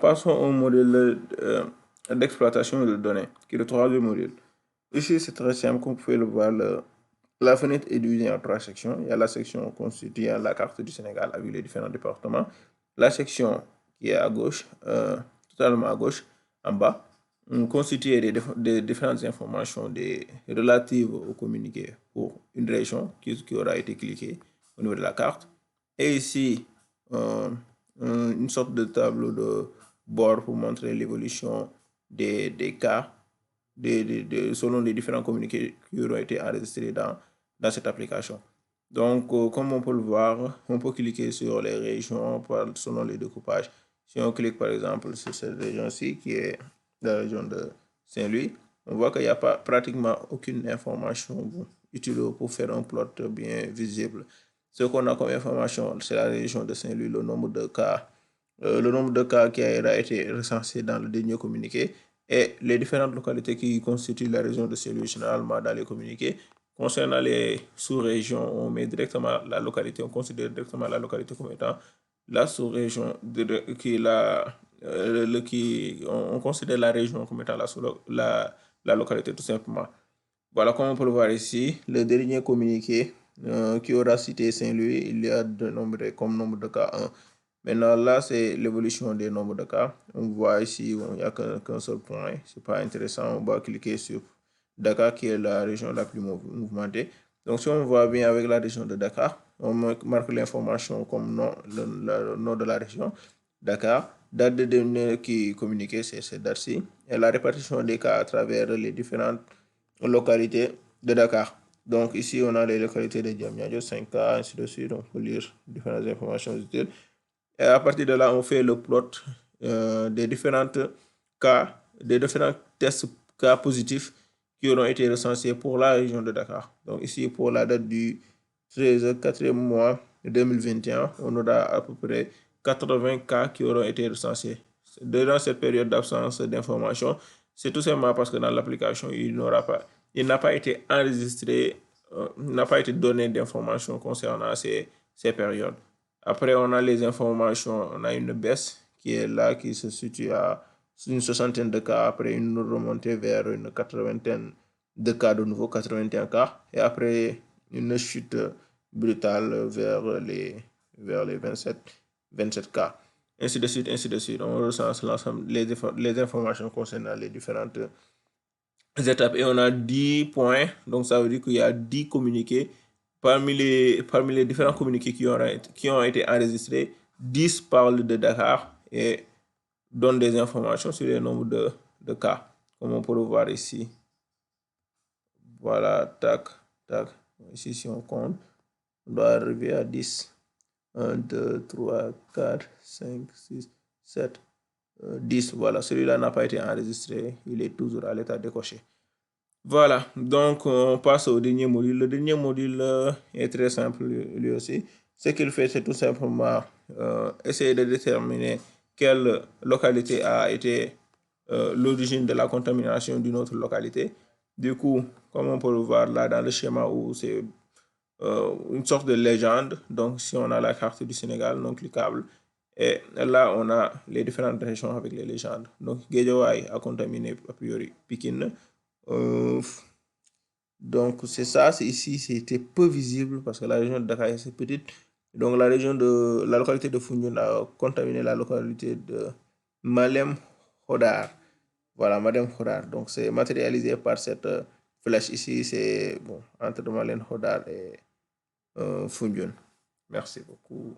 Passons au modèle d'exploitation de données, qui est le troisième modèle. Ici, c'est très simple, comme vous pouvez le voir. La fenêtre est divisée en trois sections. Il y a la section constituant la carte du Sénégal avec les différents départements. La section qui est à gauche, totalement à gauche, en bas, constituée des différentes informations relatives au communiqué pour une région qui aura été cliquée au niveau de la carte. Et ici, une sorte de tableau de bord pour montrer l'évolution des cas selon les différents communiqués qui auront été enregistrés dans cette application. Donc, comme on peut le voir, on peut cliquer sur les régions selon les découpages. Si on clique par exemple sur cette région-ci, qui est la région de Saint-Louis, on voit qu'il n'y a pratiquement aucune information utile pour faire un plot bien visible. Ce qu'on a comme information, c'est la région de Saint-Louis, le nombre de cas qui a été recensé dans le dernier communiqué et les différentes localités qui constituent la région de Saint-Louis généralement dans les communiqués. Concernant les sous-régions, on met directement la localité, on considère directement la localité comme étant la sous-région on considère la région comme étant la localité tout simplement. Voilà, comme on peut le voir ici, le dernier communiqué qui aura cité Saint-Louis, il y a comme nombre de cas 1. Maintenant, là, c'est l'évolution des nombres de cas. On voit ici, il n'y a qu'un seul point. Ce n'est pas intéressant. On va cliquer sur Dakar, qui est la région la plus mouvementée. Donc, si on voit bien avec la région de Dakar, on marque l'information comme le nom de la région, Dakar. Date de données qui est communiquée, c'est cette date-ci. Et la répartition des cas à travers les différentes localités de Dakar. Donc, ici, on a les localités de Diamniadio, 5K, ainsi de suite. On peut lire différentes informations utiles. Et à partir de là, on fait le plot des différents tests cas positifs qui auront été recensés pour la région de Dakar. Donc ici, pour la date du 4e mois 2021, on aura à peu près 80 cas qui auront été recensés. Durant cette période d'absence d'information, c'est tout simplement parce que dans l'application, il n'a pas été enregistré, n'a pas été donné d'informations concernant ces périodes. Après, on a les informations, on a une baisse qui est là, qui se situe à une soixantaine de cas, après une remontée vers une 80aine de cas de nouveau, 81 cas, et après une chute brutale vers les 27 cas. Ainsi de suite, ainsi de suite. On recense l'ensemble, les informations concernant les différentes étapes. Et on a 10 points, donc ça veut dire qu'il y a 10 communiqués. Parmi les différents communiqués qui ont été enregistrés, 10 parlent de Dakar et donnent des informations sur le nombre de cas, comme on peut le voir ici. Voilà, tac, tac. Ici, si on compte, on doit arriver à 10. 1, 2, 3, 4, 5, 6, 7, 10. Voilà, celui-là n'a pas été enregistré. Il est toujours à l'état décoché. Voilà, donc on passe au dernier module. Le dernier module est très simple lui aussi. Ce qu'il fait, c'est tout simplement essayer de déterminer quelle localité a été l'origine de la contamination d'une autre localité. Du coup, comme on peut le voir là dans le schéma où c'est une sorte de légende. Donc, si on a la carte du Sénégal non cliquable, et là, on a les différentes régions avec les légendes. Donc, Guédiawaye a contaminé a priori Pikine. Donc, c'est ça. Ici, c'était peu visible parce que la région de Dakar est petite. Donc, la localité de Foundiougne a contaminé la localité de Malem Hodar. Voilà, Malem Hodar. Donc, c'est matérialisé par cette flèche ici. C'est entre Malem Hodar et Foundiougne. Merci beaucoup.